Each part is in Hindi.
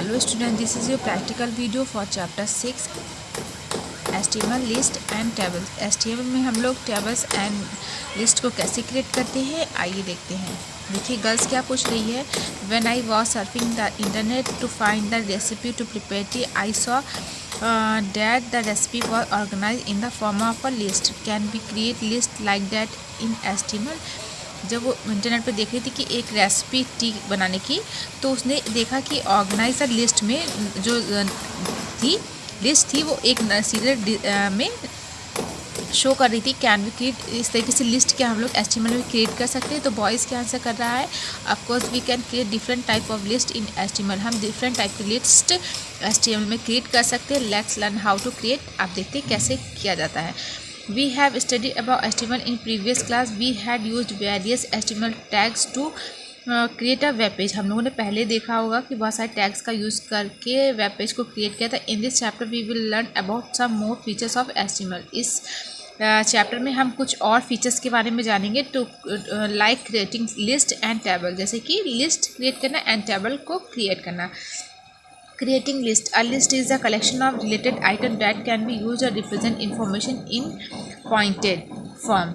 Hello student, this is your practical video for chapter 6 HTML list and tables। HTML में हम लोग tables and list को कैसे क्रिएट करते हैं आइए देखते हैं। देखिए गर्ल्स क्या पूछ रही है। When I was surfing the internet to find the recipe to prepare tea, I saw that the recipe was organized in the form of a list. Can we create list like that in HTML? जब वो इंटरनेट पे देख रही थी कि एक रेसिपी टी बनाने की, तो उसने देखा कि ऑर्गेनाइजर लिस्ट में जो लिस्ट थी वो एक सीरियल में शो कर रही थी। कैन वी क्रिएट, इस तरीके से लिस्ट क्या हम लोग HTML में क्रिएट कर सकते हैं। तो बॉयज़ क्या आंसर कर रहा है, of course we can create different type of list in HTML। हम डिफरेंट टाइप की लिस्ट HTML में क्रिएट कर सकते हैं। Let's learn how to create. आप देखते हैं कैसे किया जाता है। We have studied about HTML in previous class. We had used various HTML tags to create a web page. हम लोगों ने पहले देखा होगा कि बहुत सारे टैग्स का यूज़ करके वेब पेज को क्रिएट किया था। In this chapter we will learn about some more features of HTML। इस चैप्टर में हम कुछ और फीचर्स के बारे में जानेंगे। To like creating list and table, जैसे कि लिस्ट क्रिएट करना एंड टेबल को क्रिएट करना। Creating list. A list is a collection of related items that can be used or represent information in pointed form.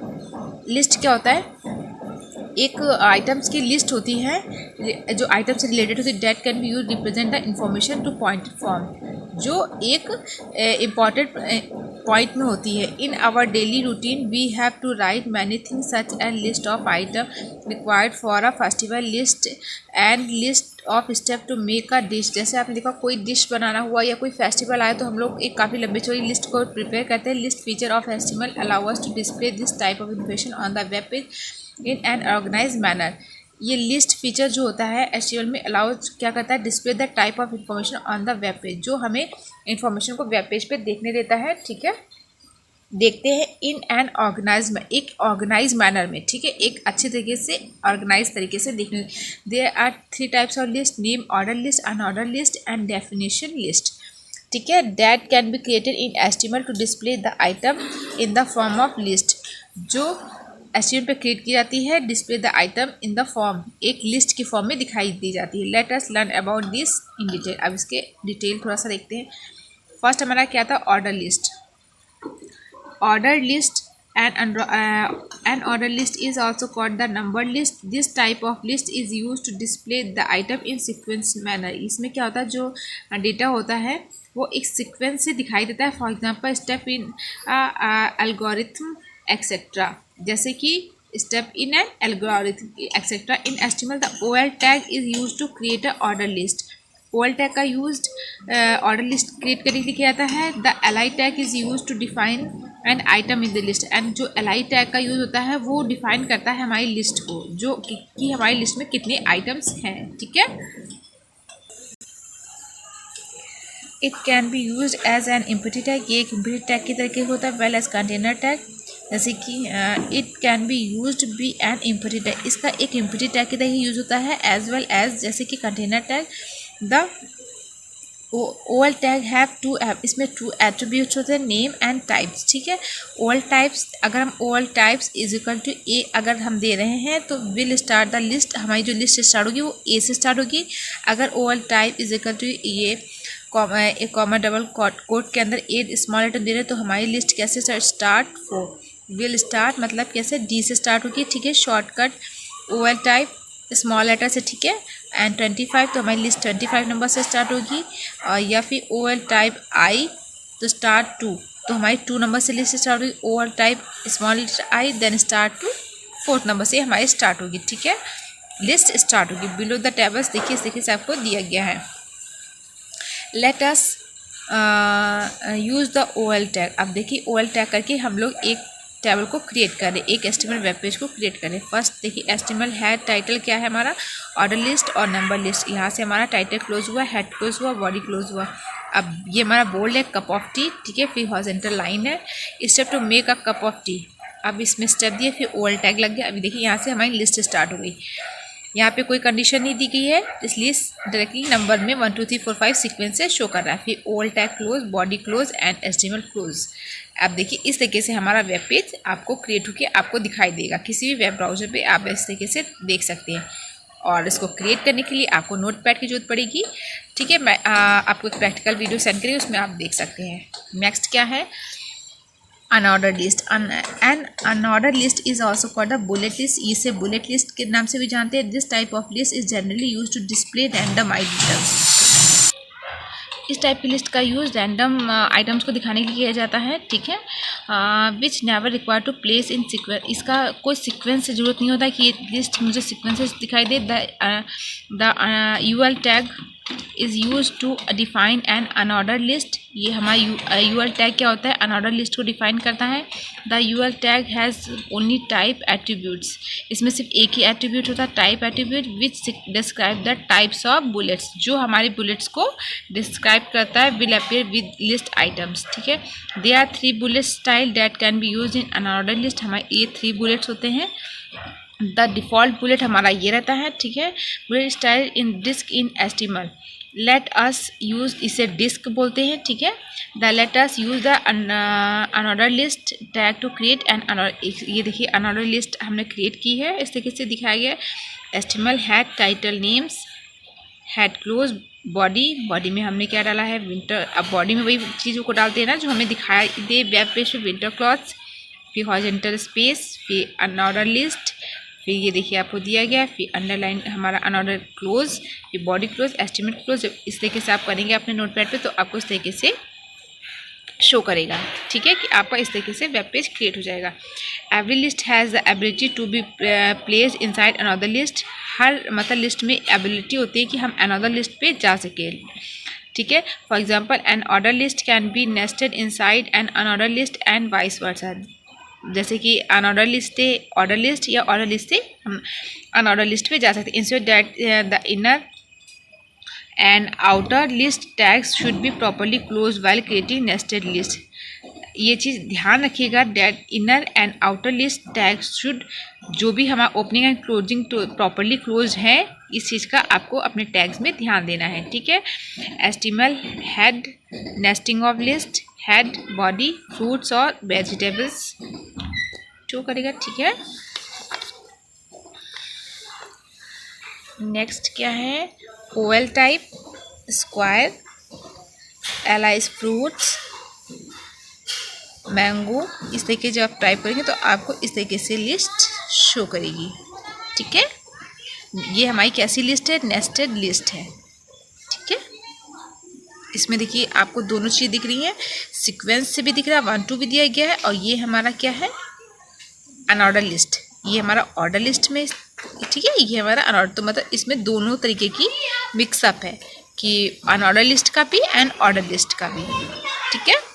List क्या होता है, एक आइटम्स की लिस्ट होती है जो आइटम से रिलेटेड होती है। That can be use represent the information to pointed form, जो एक इम्पॉर्टेंट पॉइंट में होती है। In our daily routine we have to write many things such and list of item required for a festival, list and list of step to make a dish. जैसे आपने देखा कोई डिश बनाना हुआ या कोई फेस्टिवल आए तो हम लोग एक काफ़ी लंबी चौड़ी लिस्ट को प्रिपेयर करते हैं। List feature of HTML allow us to display this type of information on the web page in an organize manner. ये लिस्ट फीचर जो होता है HTML में अलाउ क्या करता है, display the type of information on the web page, जो हमें इंफॉर्मेशन को वेब पेज पे देखने देता है। ठीक है, देखते हैं इन एन ऑर्गेनाइज में, एक ऑर्गेनाइज मैनर में। ठीक है, एक अच्छे तरीके से ऑर्गेनाइज तरीके से देखने। There are 3 types of list, name order list, unorder list and definition list. ठीक है, that can be created in HTML to display the item in the form of list, जो HTML पे क्रिएट की जाती है। Display the item in the form, एक लिस्ट की फॉर्म में दिखाई दी जाती है। Let us learn about this in detail. अब इसके डिटेल थोड़ा सा देखते हैं। फर्स्ट हमारा क्या था, order list. Order list and an order list is also called the numbered list. This type of list is used to display the item in sequence manner. इसमें क्या होता है, जो डेटा होता है वो एक सीक्वेंस से दिखाई देता है। For example step in algorithm etcetera, जैसे कि step in an algorithm etcetera. In HTML the OL tag is use to create a order list. OL tag का यूज ऑर्डर लिस्ट क्रिएट करने के लिए किया जाता है। The LI tag is use to define an item in the list. And जो LI टैग का यूज होता है वो डिफाइन करता है हमारी लिस्ट को, जो कि हमारी लिस्ट में कितने आइटम्स हैं। ठीक है, it can be use as an empty tag, ये एक एम्प्टी टैग की तरह होता है। वेल एज कंटेनर टैग, जैसे कि it can be use be an empty tag, इसका एक एम्प्टी टैग की तरह ही यूज होता है। एज वेल एज जैसे कि container tag. The OL tag have two, इसमें 2 एट्रीब्यूट्स होते हैं, नेम एंड टाइप्स। ठीक है, OL टाइप्स, अगर हम OL types is equal to A अगर हम दे रहे हैं तो विल स्टार्ट द लिस्ट, हमारी जो लिस्ट स्टार्ट होगी वो A से स्टार्ट होगी। अगर OL type is equal to ये एक कॉमा डबल कोट के अंदर A स्मॉल लेटर दे रहे हैं तो हमारी लिस्ट कैसे स्टार्ट, विल स्टार्ट मतलब कैसे D से स्टार्ट होगी। ठीक है, shortcut OL type small letter से। ठीक है, एंड 25 तो हमारी लिस्ट 25 नंबर से स्टार्ट होगी। या फिर OL टाइप I तो स्टार्ट 2, तो हमारी 2 नंबर से लिस्ट स्टार्ट होगी। OL type small letter I then start to 4th number से हमारी स्टार्ट होगी। ठीक है, लिस्ट स्टार्ट होगी। बिलो द टेबल्स देखिए इस तरीके से आपको दिया गया है। Let us use the OL tag. अब देखिए OL टैग करके हम लोग एक टेबल को क्रिएट करें, एक HTML वेब पेज को क्रिएट करें। फर्स्ट देखिए HTML हेड टाइटल क्या है हमारा, ऑर्डर लिस्ट और नंबर लिस्ट। यहाँ से हमारा टाइटल क्लोज हुआ, हेड क्लोज हुआ, बॉडी क्लोज हुआ। अब ये हमारा बोल्ड है, कप ऑफ टी। ठीक है, फिर हॉरिजॉन्टल लाइन है, step to make a cup of tea. अब इसमें स्टेप दिए, फिर OL टैग लग गया। अभी देखिए यहाँ से हमारी लिस्ट स्टार्ट हो गई। यहाँ पे कोई कंडीशन नहीं दी गई है, इसलिए डायरेक्टली नंबर में 1 2 3 4 5 सीक्वेंस से शो कर रहा है। फिर OL tag close, body close and HTML close. अब देखिए इस तरीके से हमारा वेब पेज आपको क्रिएट होकर आपको दिखाई देगा। किसी भी वेब ब्राउज़र पे आप इस तरीके से देख सकते हैं। और इसको क्रिएट करने के लिए आपको नोटपैड की जरूरत पड़ेगी। ठीक है, मैं आपको एक प्रैक्टिकल वीडियो सेंड करी, उसमें आप देख सकते हैं। नेक्स्ट क्या है, unorder list. An unorder list is also called the bullet list. इसे बुलेट लिस्ट के नाम से भी जानते हैं। This type of list is generally use to display random items. इस टाइप की लिस्ट का यूज़ रैंडम आइटम्स को दिखाने के लिए किया जाता है। ठीक है, which never require to place in sequence. इसका कोई सीक्वेंस से ज़रूरत नहीं होता कि ये लिस्ट मुझे सीक्वेंसेस दिखाई दे। The UL tag is use to define an unorder list. ये हमारा यूएल टैग क्या होता है, अनऑर्डर लिस्ट को डिफाइन करता है। The UL tag has only type attributes. इसमें सिर्फ एक ही एट्रीब्यूट होता है, type attribute, which describe the types of bullets. जो हमारे बुलेट्स को डिस्क्राइब करता है, will appear with list items. ठीक है, they are 3 bullet style that can be use in unorder list. हमारे ये 3 बुलेट्स होते हैं। द डिफ़ॉल्ट बुलेट हमारा ये रहता है। ठीक है, bullet style in disc in HTML. Let us use, इसे डिस्क बोलते हैं। ठीक है, the let us use the unorder list tag to create an unorder. ये देखिए अनऑर्डर लिस्ट हमने क्रिएट की है, इस तरीके से दिखाया गया है। HTML head title names, head close, body में हमने क्या डाला है, विंटर। अब बॉडी में वही चीज़ों को डालते हैं ना जो हमें दिखाई दे वेब पेज पे, विंटर क्लॉथ्स, फिर हॉरिजॉन्टल स्पेस, फिर अनऑर्डर लिस्ट, फिर ये देखिए आपको दिया गया, फिर अंडरलाइन हमारा अनऑर्डर क्लोज, फिर बॉडी क्लोज, एस्टिमेट क्लोज। इस तरीके से आप करेंगे अपने नोटपैड पे तो आपको इस तरीके से शो करेगा। ठीक है, कि आपका इस तरीके से वेब पेज क्रिएट हो जाएगा। Every list has the ability to be place inside another list. हर मतलब लिस्ट में एबिलिटी होती है कि हम अनदर लिस्ट पे जा सके। ठीक है, for example an order list can be nested inside an unorder list and vice versa. जैसे कि अनऑर्डर लिस्ट से ऑर्डर लिस्ट या ऑर्डर लिस्ट से हम अनऑर्डर लिस्ट पे जा सकते हैं। Instead that the inner and outer list tags should be properly close while creating nested list. ये चीज़ ध्यान रखिएगा, that inner and outer list tags should, जो भी हमारा opening and closing properly close है, इस चीज़ का आपको अपने टैग्स में ध्यान देना है। ठीक है, HTML head, nesting of list, head, body, fruits और वेजिटेबल्स शो करेगा। ठीक है, नेक्स्ट क्या है, ओवल टाइप, स्क्वायर, एलाइज फ्रूट्स, मैंगो। इस तरीके जब आप टाइप करेंगे तो आपको इस तरीके से लिस्ट शो करेगी। ठीक है, ये हमारी कैसी लिस्ट है, नेस्टेड लिस्ट है। ठीक है, इसमें देखिए आपको दोनों चीज़ दिख रही हैं, सीक्वेंस से भी दिख रहा है, 1 2 भी दिया गया है, और ये हमारा क्या है, अनऑर्डर लिस्ट। ये हमारा ऑर्डर लिस्ट में, ठीक है, ये हमारा अनऑर्डर। तो मतलब इसमें दोनों तरीके की मिक्सअप है कि अनऑर्डर लिस्ट का भी एंड ऑर्डर लिस्ट का भी। ठीक है।